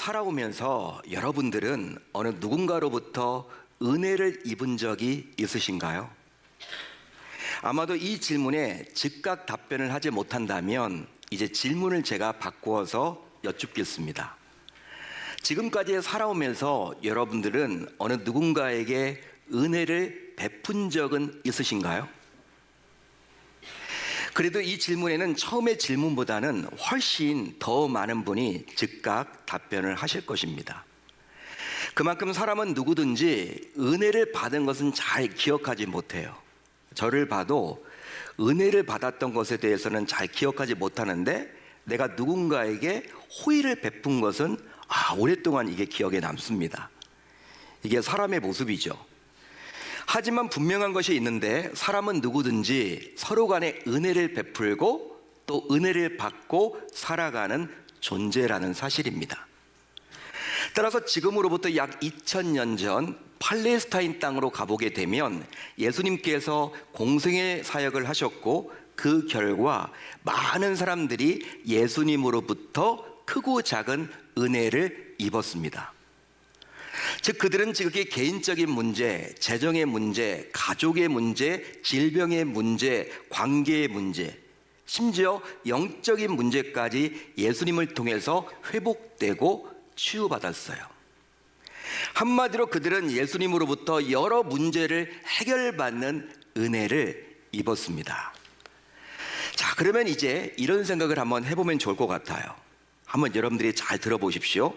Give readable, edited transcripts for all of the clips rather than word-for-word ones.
살아오면서 여러분들은 어느 누군가로부터 은혜를 입은 적이 있으신가요? 아마도 이 질문에 즉각 답변을 하지 못한다면 이제 질문을 제가 바꾸어서 여쭙겠습니다. 지금까지 살아오면서 여러분들은 어느 누군가에게 은혜를 베푼 적은 있으신가요? 그래도 이 질문에는 처음의 질문보다는 훨씬 더 많은 분이 즉각 답변을 하실 것입니다. 그만큼 사람은 누구든지 은혜를 받은 것은 잘 기억하지 못해요. 저를 봐도 은혜를 받았던 것에 대해서는 잘 기억하지 못하는데 내가 누군가에게 호의를 베푼 것은 오랫동안 이게 기억에 남습니다. 이게 사람의 모습이죠. 하지만 분명한 것이 있는데 사람은 누구든지 서로 간에 은혜를 베풀고 또 은혜를 받고 살아가는 존재라는 사실입니다. 따라서 지금으로부터 약 2000년 전 팔레스타인 땅으로 가보게 되면 예수님께서 공생애 사역을 하셨고 그 결과 많은 사람들이 예수님으로부터 크고 작은 은혜를 입었습니다. 즉 그들은 지극히 개인적인 문제, 재정의 문제, 가족의 문제, 질병의 문제, 관계의 문제, 심지어 영적인 문제까지 예수님을 통해서 회복되고 치유받았어요. 한마디로 그들은 예수님으로부터 여러 문제를 해결받는 은혜를 입었습니다. 자, 그러면 이제 이런 생각을 한번 해보면 좋을 것 같아요. 한번 여러분들이 잘 들어보십시오.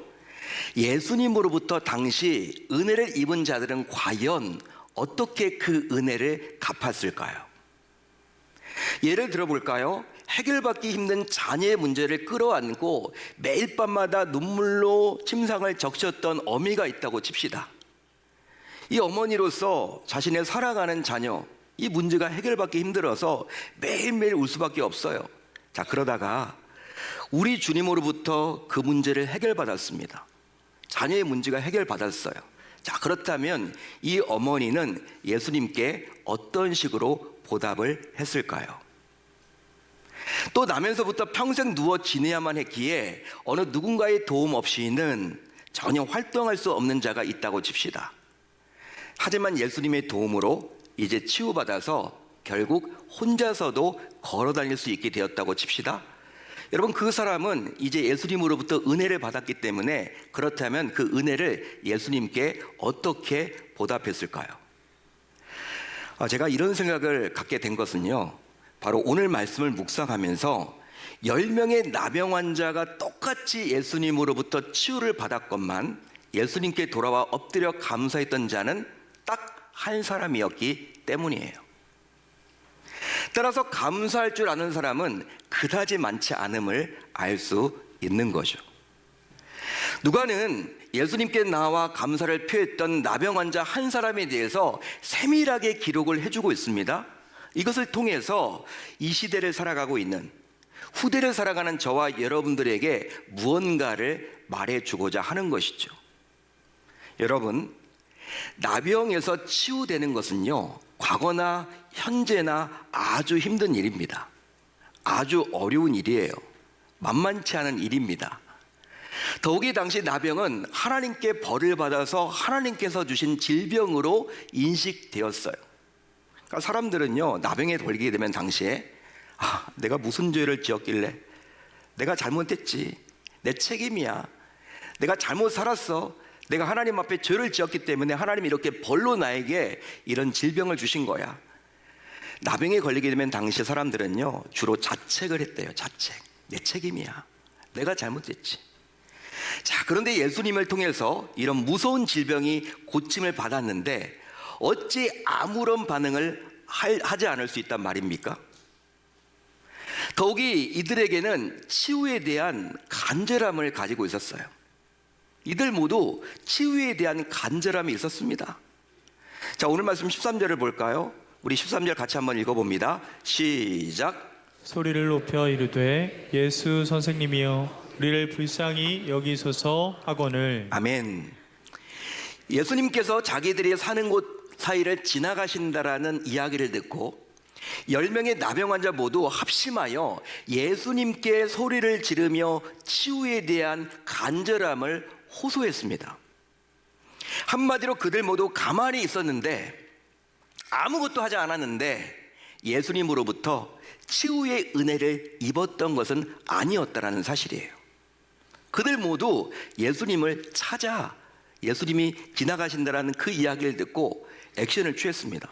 예수님으로부터 당시 은혜를 입은 자들은 과연 어떻게 그 은혜를 갚았을까요? 예를 들어볼까요? 해결받기 힘든 자녀의 문제를 끌어안고 매일 밤마다 눈물로 침상을 적셨던 어미가 있다고 칩시다. 이 어머니로서 자신의 살아가는 자녀, 이 문제가 해결받기 힘들어서 매일매일 울 수밖에 없어요. 자, 그러다가 우리 주님으로부터 그 문제를 해결받았습니다. 자녀의 문제가 해결받았어요. 자, 그렇다면 이 어머니는 예수님께 어떤 식으로 보답을 했을까요? 또 나면서부터 평생 누워 지내야만 했기에 어느 누군가의 도움 없이는 전혀 활동할 수 없는 자가 있다고 칩시다. 하지만 예수님의 도움으로 이제 치유받아서 결국 혼자서도 걸어 다닐 수 있게 되었다고 칩시다. 여러분, 그 사람은 이제 예수님으로부터 은혜를 받았기 때문에 그렇다면 그 은혜를 예수님께 어떻게 보답했을까요? 제가 이런 생각을 갖게 된 것은요, 바로 오늘 말씀을 묵상하면서 10명의 나병 환자가 똑같이 예수님으로부터 치유를 받았건만 예수님께 돌아와 엎드려 감사했던 자는 딱 한 사람이었기 때문이에요. 따라서 감사할 줄 아는 사람은 그다지 많지 않음을 알 수 있는 거죠. 누가는 예수님께 나와 감사를 표했던 나병 환자 한 사람에 대해서 세밀하게 기록을 해주고 있습니다. 이것을 통해서 이 시대를 살아가고 있는, 후대를 살아가는 저와 여러분들에게 무언가를 말해주고자 하는 것이죠. 여러분, 나병에서 치유되는 것은요, 과거나 현재나 아주 힘든 일입니다. 아주 어려운 일이에요. 만만치 않은 일입니다. 더욱이 당시 나병은 하나님께 벌을 받아서 하나님께서 주신 질병으로 인식되었어요. 그러니까 사람들은요, 나병에 걸리게 되면 당시에 내가 무슨 죄를 지었길래, 내가 잘못했지, 내 책임이야, 내가 잘못 살았어, 내가 하나님 앞에 죄를 지었기 때문에 하나님이 이렇게 벌로 나에게 이런 질병을 주신 거야. 나병에 걸리게 되면 당시 사람들은요, 주로 자책을 했대요. 자책. 내 책임이야, 내가 잘못했지. 자, 그런데 예수님을 통해서 이런 무서운 질병이 고침을 받았는데 어찌 아무런 반응을 하지 않을 수 있단 말입니까? 더욱이 이들에게는 치유에 대한 간절함을 가지고 있었어요. 이들 모두 치유에 대한 간절함이 있었습니다. 자, 오늘 말씀 13절을 볼까요? 우리 13절 같이 한번 읽어봅니다. 시작. 소리를 높여 이르되 예수 선생님이여 우리를 불쌍히 여기소서 하거늘. 아멘. 예수님께서 자기들이 사는 곳 사이를 지나가신다라는 이야기를 듣고 10명의 나병 환자 모두 합심하여 예수님께 소리를 지르며 치유에 대한 간절함을 호소했습니다. 한마디로 그들 모두 가만히 있었는데 아무것도 하지 않았는데 예수님으로부터 치유의 은혜를 입었던 것은 아니었다는 사실이에요. 그들 모두 예수님을 찾아 예수님이 지나가신다라는 그 이야기를 듣고 액션을 취했습니다.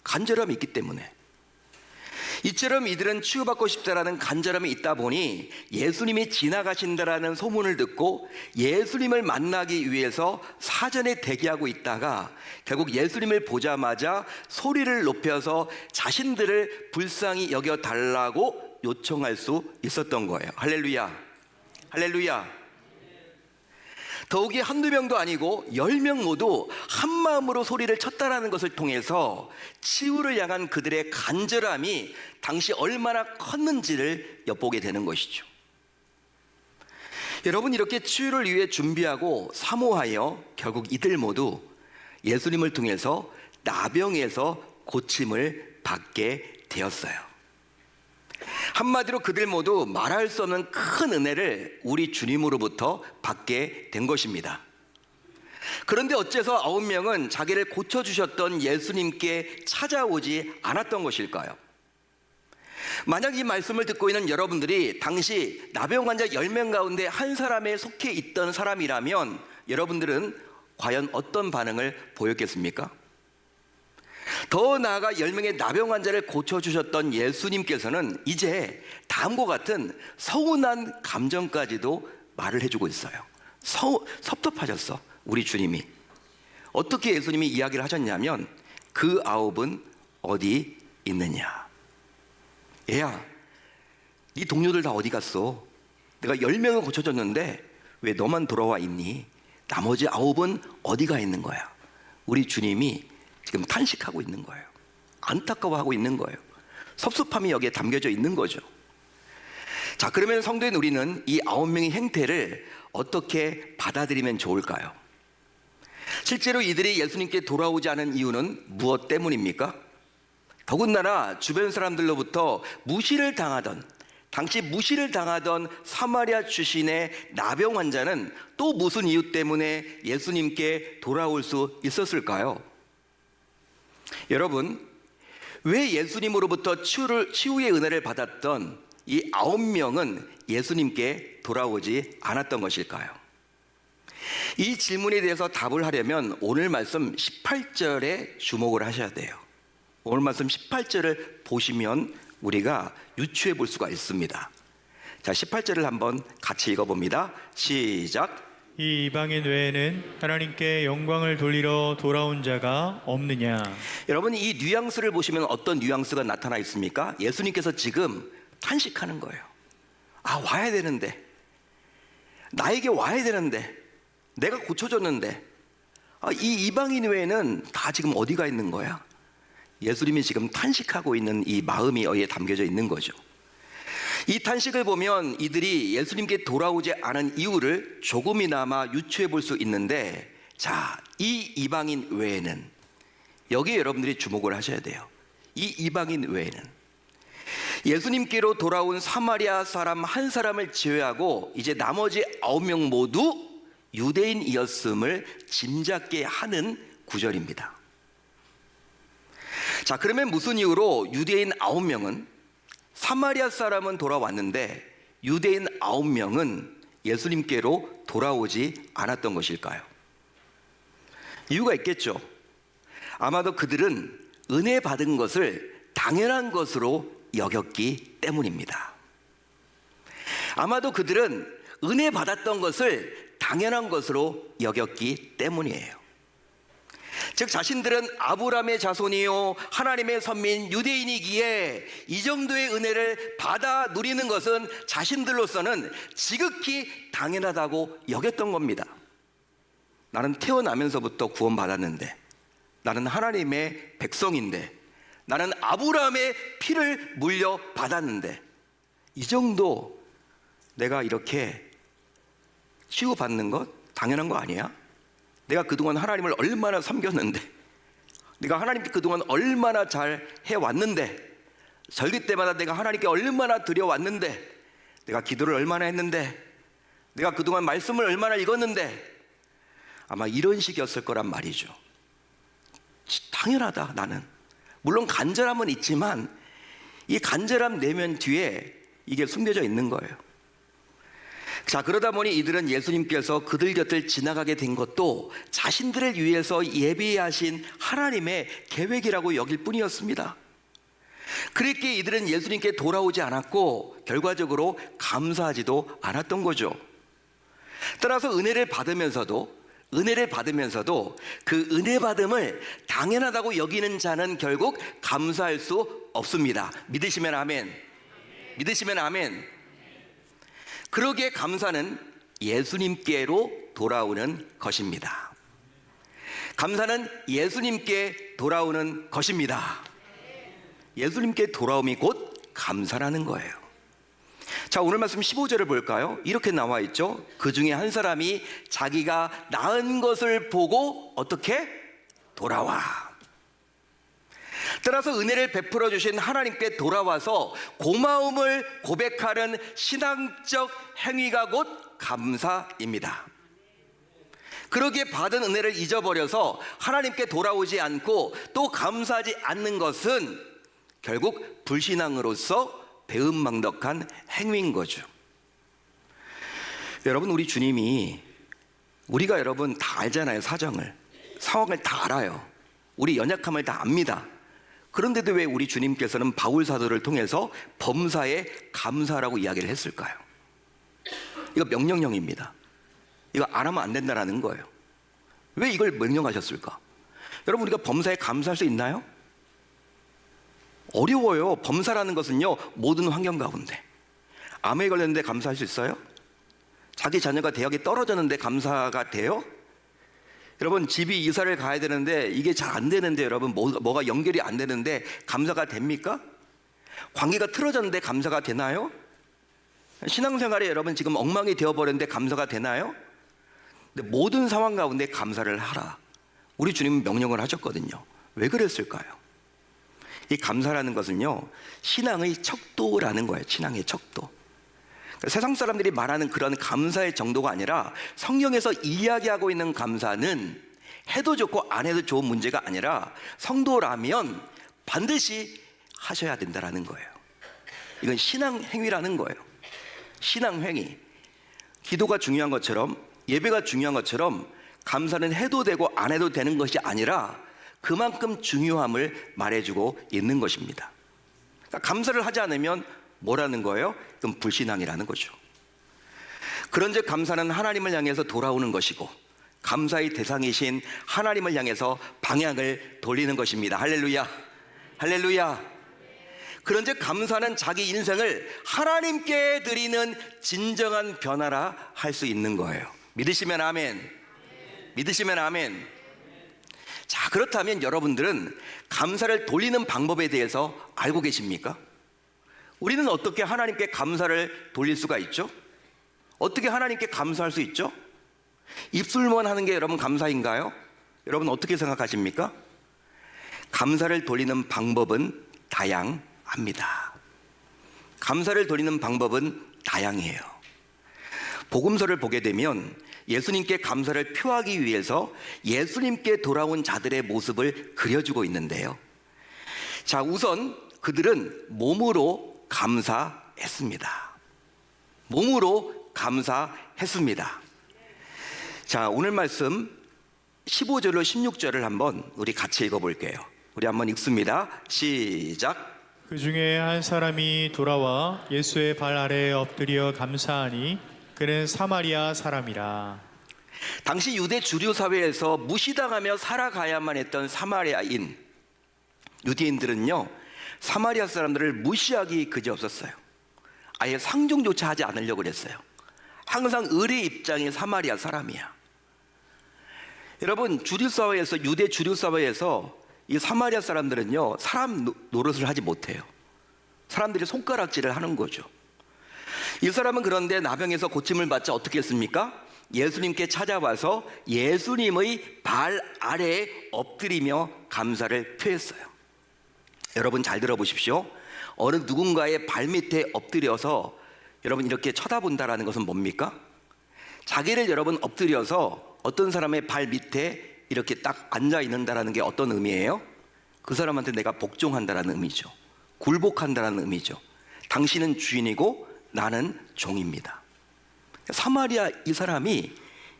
간절함이 있기 때문에. 이처럼 이들은 치유받고 싶다라는 간절함이 있다 보니 예수님이 지나가신다라는 소문을 듣고 예수님을 만나기 위해서 사전에 대기하고 있다가 결국 예수님을 보자마자 소리를 높여서 자신들을 불쌍히 여겨달라고 요청할 수 있었던 거예요. 할렐루야, 할렐루야. 더욱이 한두 명도 아니고 10명 모두 한마음으로 소리를 쳤다라는 것을 통해서 치유를 향한 그들의 간절함이 당시 얼마나 컸는지를 엿보게 되는 것이죠. 여러분, 이렇게 치유를 위해 준비하고 사모하여 결국 이들 모두 예수님을 통해서 나병에서 고침을 받게 되었어요. 한마디로 그들 모두 말할 수 없는 큰 은혜를 우리 주님으로부터 받게 된 것입니다. 그런데 어째서 9명은 자기를 고쳐주셨던 예수님께 찾아오지 않았던 것일까요? 만약 이 말씀을 듣고 있는 여러분들이 당시 나병 환자 10명 가운데 한 사람에 속해 있던 사람이라면 여러분들은 과연 어떤 반응을 보였겠습니까? 더 나아가 10명의 나병 환자를 고쳐주셨던 예수님께서는 이제 다음과 같은 서운한 감정까지도 말을 해주고 있어요. 섭섭하셨어, 우리 주님이. 어떻게 예수님이 이야기를 하셨냐면 그 9은 어디 있느냐. 얘야, 네 동료들 다 어디 갔어? 내가 10명을 고쳐줬는데 왜 너만 돌아와 있니? 나머지 9은 어디가 있는 거야? 우리 주님이 지금 탄식하고 있는 거예요. 안타까워하고 있는 거예요. 섭섭함이 여기에 담겨져 있는 거죠. 자, 그러면 성도인 우리는 이 9명의 행태를 어떻게 받아들이면 좋을까요? 실제로 이들이 예수님께 돌아오지 않은 이유는 무엇 때문입니까? 더군다나 주변 사람들로부터 당시 무시를 당하던 사마리아 출신의 나병 환자는 또 무슨 이유 때문에 예수님께 돌아올 수 있었을까요? 여러분, 왜 예수님으로부터 치유의 은혜를 받았던 이 9명은 예수님께 돌아오지 않았던 것일까요? 이 질문에 대해서 답을 하려면 오늘 말씀 18절에 주목을 하셔야 돼요. 오늘 말씀 18절을 보시면 우리가 유추해 볼 수가 있습니다. 자, 18절을 한번 같이 읽어봅니다. 시작. 이 이방인 외에는 하나님께 영광을 돌리러 돌아온 자가 없느냐. 여러분, 이 뉘앙스를 보시면 어떤 뉘앙스가 나타나 있습니까? 예수님께서 지금 탄식하는 거예요. 아, 와야 되는데, 나에게 와야 되는데, 내가 고쳐줬는데, 이 이방인 외에는 다 지금 어디가 있는 거야? 예수님이 지금 탄식하고 있는 이 마음이 여기에 담겨져 있는 거죠. 이 탄식을 보면 이들이 예수님께 돌아오지 않은 이유를 조금이나마 유추해 볼 수 있는데, 자, 이 이방인 외에는, 여기에 여러분들이 주목을 하셔야 돼요. 이 이방인 외에는 예수님께로 돌아온 사마리아 사람 한 사람을 제외하고 이제 나머지 9명 모두 유대인이었음을 짐작게 하는 구절입니다. 자, 그러면 무슨 이유로 유대인 9명은, 사마리아 사람은 돌아왔는데 유대인 9명은 예수님께로 돌아오지 않았던 것일까요? 이유가 있겠죠. 아마도 그들은 은혜 받은 것을 당연한 것으로 여겼기 때문입니다. 아마도 그들은 은혜 받았던 것을 당연한 것으로 여겼기 때문이에요. 즉, 자신들은 아브라함의 자손이요 하나님의 선민 유대인이기에 이 정도의 은혜를 받아 누리는 것은 자신들로서는 지극히 당연하다고 여겼던 겁니다. 나는 태어나면서부터 구원받았는데, 나는 하나님의 백성인데, 나는 아브라함의 피를 물려받았는데, 이 정도 내가 이렇게 치유받는 것 당연한 거 아니야? 내가 그동안 하나님을 얼마나 섬겼는데, 내가 하나님께 그동안 얼마나 잘 해왔는데, 절기 때마다 내가 하나님께 얼마나 드려왔는데, 내가 기도를 얼마나 했는데, 내가 그동안 말씀을 얼마나 읽었는데, 아마 이런 식이었을 거란 말이죠. 당연하다, 나는. 물론 간절함은 있지만 이 간절함 내면 뒤에 이게 숨겨져 있는 거예요. 자, 그러다 보니 이들은 예수님께서 그들 곁을 지나가게 된 것도 자신들을 위해서 예비하신 하나님의 계획이라고 여길 뿐이었습니다. 그렇게 이들은 예수님께 돌아오지 않았고 결과적으로 감사하지도 않았던 거죠. 따라서 은혜를 받으면서도 그 은혜 받음을 당연하다고 여기는 자는 결국 감사할 수 없습니다. 믿으시면 아멘. 믿으시면 아멘. 그러기에 감사는 예수님께로 돌아오는 것입니다. 감사는 예수님께 돌아오는 것입니다. 예수님께 돌아옴이 곧 감사라는 거예요. 자, 오늘 말씀 15절을 볼까요? 이렇게 나와 있죠. 그 중에 한 사람이 자기가 낳은 것을 보고 어떻게? 돌아와. 따라서 은혜를 베풀어 주신 하나님께 돌아와서 고마움을 고백하는 신앙적 행위가 곧 감사입니다. 그러기에 받은 은혜를 잊어버려서 하나님께 돌아오지 않고 또 감사하지 않는 것은 결국 불신앙으로서 배은망덕한 행위인 거죠. 여러분, 우리 주님이, 우리가 여러분 다 알잖아요. 상황을 다 알아요. 우리 연약함을 다 압니다. 그런데도 왜 우리 주님께서는 바울 사도를 통해서 범사에 감사라고 이야기를 했을까요? 이거 명령형입니다. 이거 안 하면 안 된다는 거예요. 왜 이걸 명령하셨을까? 여러분, 우리가 범사에 감사할 수 있나요? 어려워요. 범사라는 것은요, 모든 환경 가운데. 암에 걸렸는데 감사할 수 있어요? 자기 자녀가 대학에 떨어졌는데 감사가 돼요? 여러분, 집이 이사를 가야 되는데 이게 잘 안 되는데, 여러분 뭐가 연결이 안 되는데 감사가 됩니까? 관계가 틀어졌는데 감사가 되나요? 신앙생활에 여러분 지금 엉망이 되어버렸는데 감사가 되나요? 근데 모든 상황 가운데 감사를 하라, 우리 주님은 명령을 하셨거든요. 왜 그랬을까요? 이 감사라는 것은요, 신앙의 척도라는 거예요. 신앙의 척도. 그러니까 세상 사람들이 말하는 그런 감사의 정도가 아니라 성경에서 이야기하고 있는 감사는 해도 좋고 안 해도 좋은 문제가 아니라 성도라면 반드시 하셔야 된다는 거예요. 이건 신앙 행위라는 거예요. 신앙 행위. 기도가 중요한 것처럼, 예배가 중요한 것처럼 감사는 해도 되고 안 해도 되는 것이 아니라 그만큼 중요함을 말해주고 있는 것입니다. 그러니까 감사를 하지 않으면 뭐라는 거예요? 그럼 불신앙이라는 거죠. 그런즉 감사는 하나님을 향해서 돌아오는 것이고 감사의 대상이신 하나님을 향해서 방향을 돌리는 것입니다. 할렐루야, 할렐루야. 그런즉 감사는 자기 인생을 하나님께 드리는 진정한 변화라 할 수 있는 거예요. 믿으시면 아멘. 믿으시면 아멘. 자, 그렇다면 여러분들은 감사를 돌리는 방법에 대해서 알고 계십니까? 우리는 어떻게 하나님께 감사를 돌릴 수가 있죠? 어떻게 하나님께 감사할 수 있죠? 입술만 하는 게 여러분 감사인가요? 여러분 어떻게 생각하십니까? 감사를 돌리는 방법은 다양합니다. 감사를 돌리는 방법은 다양해요. 복음서를 보게 되면 예수님께 감사를 표하기 위해서 예수님께 돌아온 자들의 모습을 그려주고 있는데요. 자, 우선 그들은 몸으로 감사했습니다. 몸으로 감사했습니다. 자, 오늘 말씀 15절로 16절을 한번 우리 같이 읽어볼게요. 우리 한번 읽습니다. 시작. 그 중에 한 사람이 돌아와 예수의 발 아래에 엎드려 감사하니 그는 사마리아 사람이라. 당시 유대 주류 사회에서 무시당하며 살아가야만 했던 사마리아인, 유대인들은요 사마리아 사람들을 무시하기 그지없었어요. 아예 상종조차 하지 않으려고 그랬어요. 항상 을의 입장이 사마리아 사람이야. 여러분, 주류 사회에서, 유대 주류 사회에서 이 사마리아 사람들은요 사람 노릇을 하지 못해요. 사람들이 손가락질을 하는 거죠. 이 사람은 그런데 나병에서 고침을 받자 어떻게 했습니까? 예수님께 찾아와서 예수님의 발 아래에 엎드리며 감사를 표했어요. 여러분 잘 들어보십시오. 어느 누군가의 발밑에 엎드려서 여러분 이렇게 쳐다본다라는 것은 뭡니까? 자기를 여러분 엎드려서 어떤 사람의 발 밑에 이렇게 딱 앉아 있는다라는 게 어떤 의미예요? 그 사람한테 내가 복종한다라는 의미죠. 굴복한다라는 의미죠. 당신은 주인이고 나는 종입니다. 사마리아 이 사람이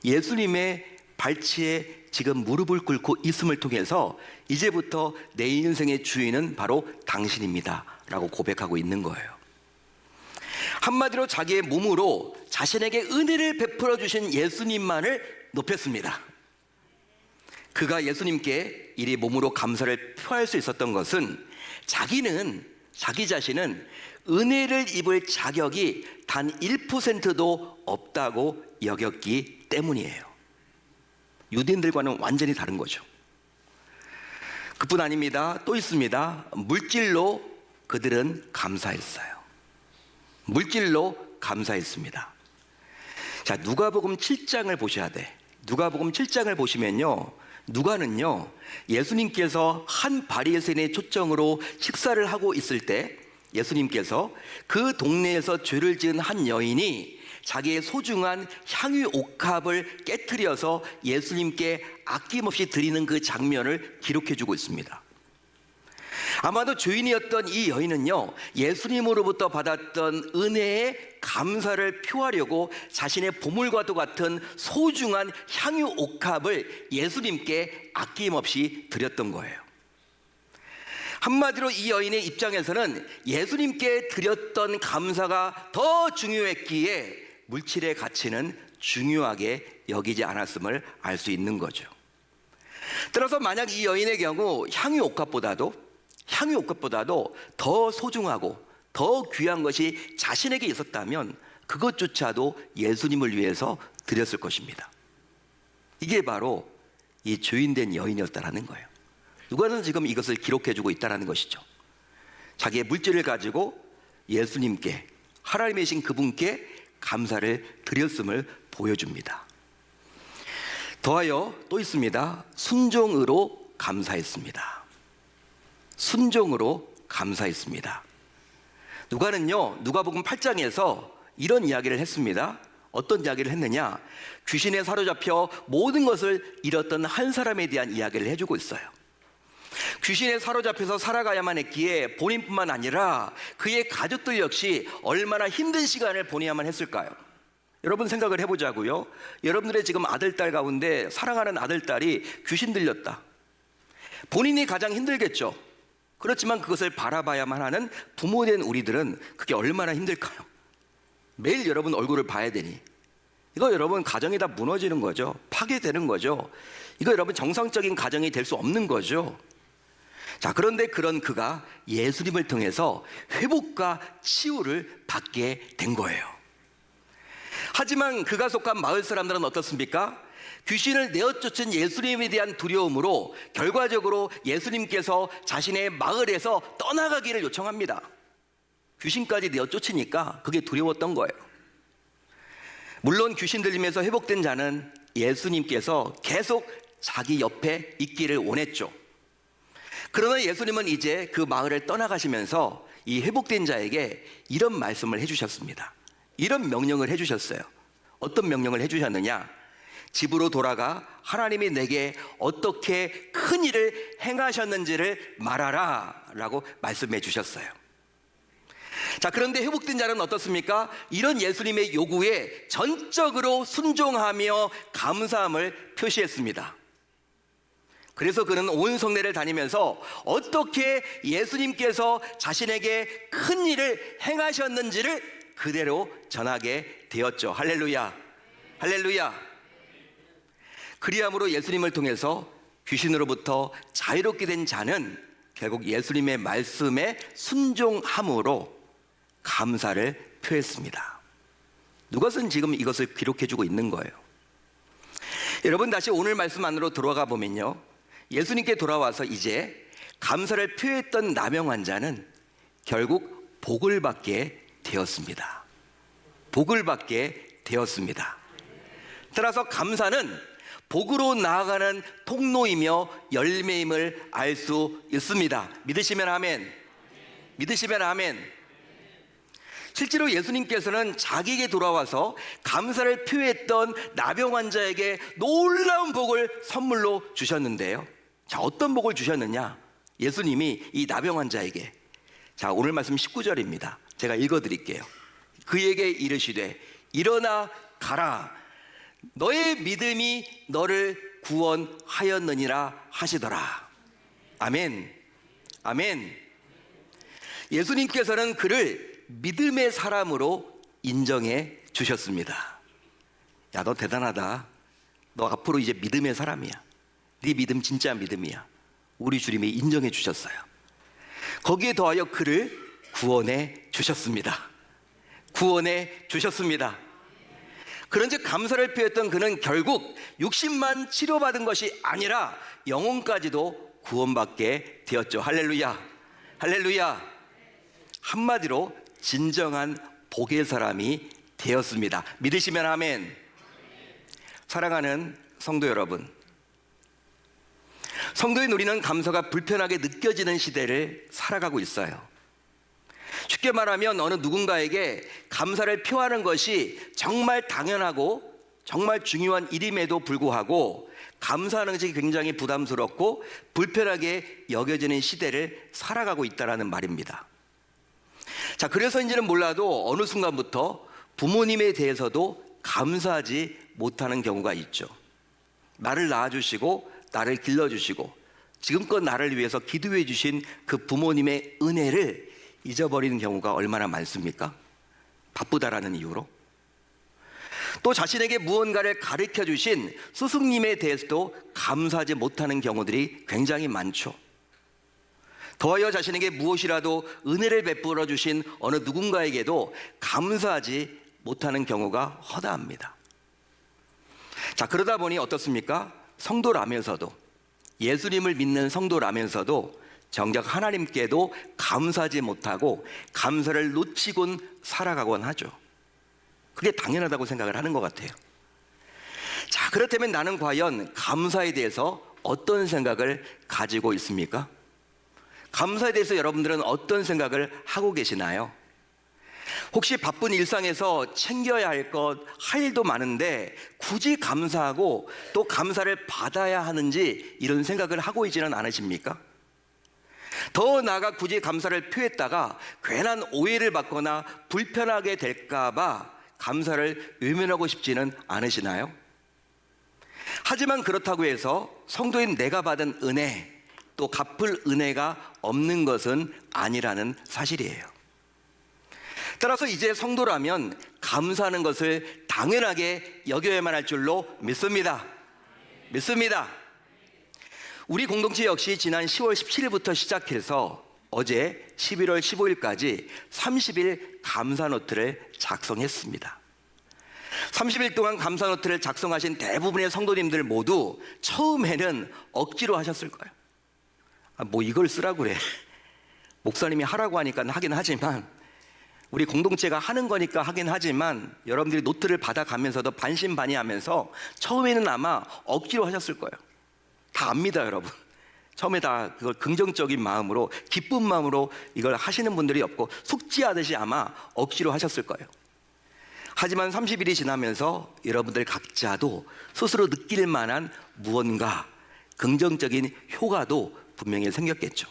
예수님의 발치에 지금 무릎을 꿇고 있음을 통해서 이제부터 내 인생의 주인은 바로 당신입니다 라고 고백하고 있는 거예요. 한마디로 자기의 몸으로 자신에게 은혜를 베풀어 주신 예수님만을 높였습니다. 그가 예수님께 이리 몸으로 감사를 표할 수 있었던 것은 자기 자신은 은혜를 입을 자격이 단 1%도 없다고 여겼기 때문이에요. 유대인들과는 완전히 다른 거죠. 그뿐 아닙니다. 또 있습니다. 물질로 그들은 감사했어요. 물질로 감사했습니다. 자, 누가복음 7장을 보셔야 돼. 누가복음 7장을 보시면요, 누가는요 예수님께서 한 바리새인의 초청으로 식사를 하고 있을 때 예수님께서 그 동네에서 죄를 지은 한 여인이 자기의 소중한 향유 옥합을 깨트려서 예수님께 아낌없이 드리는 그 장면을 기록해 주고 있습니다. 아마도 죄인이었던 이 여인은요 예수님으로부터 받았던 은혜에 감사를 표하려고 자신의 보물과도 같은 소중한 향유 옥합을 예수님께 아낌없이 드렸던 거예요. 한마디로 이 여인의 입장에서는 예수님께 드렸던 감사가 더 중요했기에 물질의 가치는 중요하게 여기지 않았음을 알 수 있는 거죠. 따라서 만약 이 여인의 경우 향유 옥합보다도 더 소중하고 더 귀한 것이 자신에게 있었다면 그것조차도 예수님을 위해서 드렸을 것입니다. 이게 바로 이 죄인된 여인이었다라는 거예요. 누가는 지금 이것을 기록해주고 있다는 것이죠. 자기의 물질을 가지고 예수님께, 하나님이신 그분께 감사를 드렸음을 보여줍니다. 더하여 또 있습니다. 순종으로 감사했습니다. 순종으로 감사했습니다. 누가는요 누가복음 8장에서 이런 이야기를 했습니다. 어떤 이야기를 했느냐, 귀신에 사로잡혀 모든 것을 잃었던 한 사람에 대한 이야기를 해주고 있어요. 귀신에 사로잡혀서 살아가야만 했기에 본인뿐만 아니라 그의 가족들 역시 얼마나 힘든 시간을 보내야만 했을까요? 여러분 생각을 해보자고요. 여러분들의 지금 아들딸 가운데 사랑하는 아들딸이 귀신 들렸다. 본인이 가장 힘들겠죠. 그렇지만 그것을 바라봐야만 하는 부모된 우리들은 그게 얼마나 힘들까요? 매일 여러분 얼굴을 봐야 되니 이거 여러분 가정이 다 무너지는 거죠. 파괴되는 거죠. 이거 여러분 정상적인 가정이 될 수 없는 거죠. 자, 그런데 그런 그가 예수님을 통해서 회복과 치유를 받게 된 거예요. 하지만 그가 속한 마을 사람들은 어떻습니까? 귀신을 내어쫓은 예수님에 대한 두려움으로 결과적으로 예수님께서 자신의 마을에서 떠나가기를 요청합니다. 귀신까지 내어쫓으니까 그게 두려웠던 거예요. 물론 귀신 들림에서 회복된 자는 예수님께서 계속 자기 옆에 있기를 원했죠. 그러나 예수님은 이제 그 마을을 떠나가시면서 이 회복된 자에게 이런 말씀을 해주셨습니다. 이런 명령을 해주셨어요. 어떤 명령을 해주셨느냐? 집으로 돌아가 하나님이 내게 어떻게 큰 일을 행하셨는지를 말하라 라고 말씀해 주셨어요. 자, 그런데 회복된 자는 어떻습니까? 이런 예수님의 요구에 전적으로 순종하며 감사함을 표시했습니다. 그래서 그는 온 성내를 다니면서 어떻게 예수님께서 자신에게 큰 일을 행하셨는지를 그대로 전하게 되었죠. 할렐루야, 할렐루야. 그리함으로 예수님을 통해서 귀신으로부터 자유롭게 된 자는 결국 예수님의 말씀에 순종함으로 감사를 표했습니다. 누가는 지금 이것을 기록해주고 있는 거예요. 여러분 다시 오늘 말씀 안으로 들어가 보면요, 예수님께 돌아와서 이제 감사를 표했던 나병 자는 결국 복을 받게 되었습니다. 복을 받게 되었습니다. 따라서 감사는 복으로 나아가는 통로이며 열매임을 알 수 있습니다. 믿으시면 아멘. 믿으시면 아멘. 실제로 예수님께서는 자기에게 돌아와서 감사를 표했던 나병 환자에게 놀라운 복을 선물로 주셨는데요. 자, 어떤 복을 주셨느냐? 예수님이 이 나병 환자에게, 자, 오늘 말씀 19절입니다. 제가 읽어드릴게요. 그에게 이르시되 일어나 가라, 너의 믿음이 너를 구원하였느니라 하시더라. 아멘. 아멘. 예수님께서는 그를 믿음의 사람으로 인정해 주셨습니다. 야, 너 대단하다. 너 앞으로 이제 믿음의 사람이야. 네 믿음 진짜 믿음이야. 우리 주님이 인정해 주셨어요. 거기에 더하여 그를 구원해 주셨습니다. 구원해 주셨습니다. 그런즉 감사를 표했던 그는 결국 육신만 치료받은 것이 아니라 영혼까지도 구원받게 되었죠. 할렐루야. 할렐루야. 한마디로 진정한 복의 사람이 되었습니다. 믿으시면 아멘. 사랑하는 성도 여러분, 성도인 우리는 감사가 불편하게 느껴지는 시대를 살아가고 있어요. 쉽게 말하면 어느 누군가에게 감사를 표하는 것이 정말 당연하고 정말 중요한 일임에도 불구하고 감사하는 것이 굉장히 부담스럽고 불편하게 여겨지는 시대를 살아가고 있다는 말입니다. 자, 그래서인지는 몰라도 어느 순간부터 부모님에 대해서도 감사하지 못하는 경우가 있죠. 나를 낳아주시고 나를 길러주시고 지금껏 나를 위해서 기도해 주신 그 부모님의 은혜를 잊어버리는 경우가 얼마나 많습니까? 바쁘다라는 이유로. 또 자신에게 무언가를 가르쳐 주신 스승님에 대해서도 감사하지 못하는 경우들이 굉장히 많죠. 더하여 자신에게 무엇이라도 은혜를 베풀어 주신 어느 누군가에게도 감사하지 못하는 경우가 허다합니다. 자, 그러다 보니 어떻습니까? 성도라면서도, 예수님을 믿는 성도라면서도 정작 하나님께도 감사하지 못하고 감사를 놓치곤 살아가곤 하죠. 그게 당연하다고 생각을 하는 것 같아요. 자, 그렇다면 나는 과연 감사에 대해서 어떤 생각을 가지고 있습니까? 감사에 대해서 여러분들은 어떤 생각을 하고 계시나요? 혹시 바쁜 일상에서 챙겨야 할 것, 할 일도 많은데 굳이 감사하고 또 감사를 받아야 하는지 이런 생각을 하고 있지는 않으십니까? 더 나아가 굳이 감사를 표했다가 괜한 오해를 받거나 불편하게 될까봐 감사를 외면하고 싶지는 않으시나요? 하지만 그렇다고 해서 성도인 내가 받은 은혜, 또 갚을 은혜가 없는 것은 아니라는 사실이에요. 따라서 이제 성도라면 감사하는 것을 당연하게 여겨야만 할 줄로 믿습니다. 믿습니다. 우리 공동체 역시 지난 10월 17일부터 시작해서 어제 11월 15일까지 30일 감사노트를 작성했습니다. 30일 동안 감사노트를 작성하신 대부분의 성도님들 모두 처음에는 억지로 하셨을 거예요. 뭐 이걸 쓰라고 그래. 목사님이 하라고 하니까 하긴 하지만, 우리 공동체가 하는 거니까 하긴 하지만 여러분들이 노트를 받아가면서도 반신반의하면서 처음에는 아마 억지로 하셨을 거예요. 다 압니다, 여러분. 처음에 다 그걸 긍정적인 마음으로, 기쁜 마음으로 이걸 하시는 분들이 없고 숙지하듯이 아마 억지로 하셨을 거예요. 하지만 30일이 지나면서 여러분들 각자도 스스로 느낄 만한 무언가 긍정적인 효과도 분명히 생겼겠죠.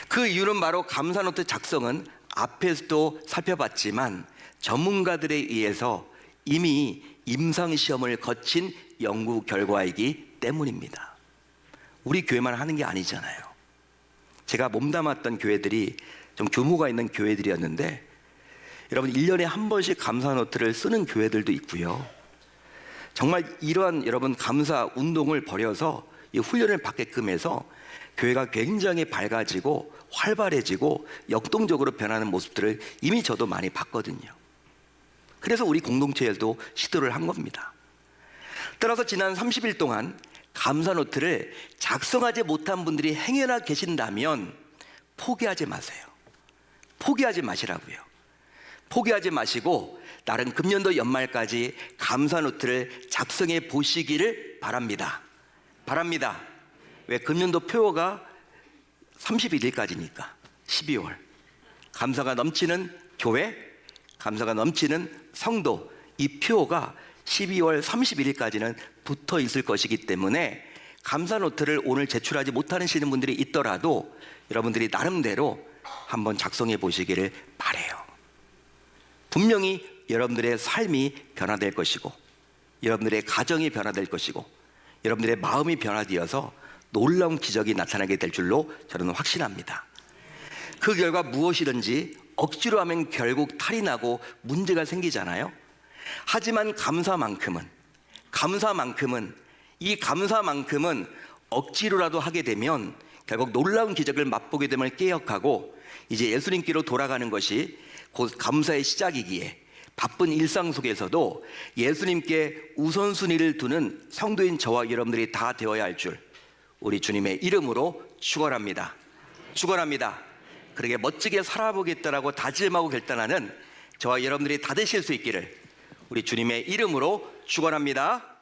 그 이유는 바로 감사노트 작성은 앞에서도 살펴봤지만 전문가들에 의해서 이미 임상시험을 거친 연구 결과이기 때문입니다. 우리 교회만 하는 게 아니잖아요. 제가 몸담았던 교회들이 좀 규모가 있는 교회들이었는데, 여러분 1년에 한 번씩 감사노트를 쓰는 교회들도 있고요. 정말 이러한 여러분 감사 운동을 벌여서 이 훈련을 받게끔 해서 교회가 굉장히 밝아지고 활발해지고 역동적으로 변하는 모습들을 이미 저도 많이 봤거든요. 그래서 우리 공동체에도 시도를 한 겁니다. 따라서 지난 30일 동안 감사노트를 작성하지 못한 분들이 행여나 계신다면 포기하지 마세요. 포기하지 마시라고요. 포기하지 마시고 다른 금년도 연말까지 감사노트를 작성해 보시기를 바랍니다. 바랍니다. 왜? 금년도 표가 31일까지니까 12월. 감사가 넘치는 교회, 감사가 넘치는 성도, 이 표가 12월 31일까지는 붙어 있을 것이기 때문에 감사 노트를 오늘 제출하지 못하시는 분들이 있더라도 여러분들이 나름대로 한번 작성해 보시기를 바라요. 분명히 여러분들의 삶이 변화될 것이고, 여러분들의 가정이 변화될 것이고, 여러분들의 마음이 변화되어서 놀라운 기적이 나타나게 될 줄로 저는 확신합니다. 그 결과 무엇이든지 억지로 하면 결국 탈이 나고 문제가 생기잖아요. 하지만 이 감사만큼은 억지로라도 하게 되면 결국 놀라운 기적을 맛보게 됨을 기억하고 이제 예수님께로 돌아가는 것이 곧 감사의 시작이기에 바쁜 일상 속에서도 예수님께 우선순위를 두는 성도인 저와 여러분들이 다 되어야 할 줄 우리 주님의 이름으로 축원합니다. 축원합니다. 그렇게 멋지게 살아보겠다라고 다짐하고 결단하는 저와 여러분들이 다 되실 수 있기를 우리 주님의 이름으로 축원합니다.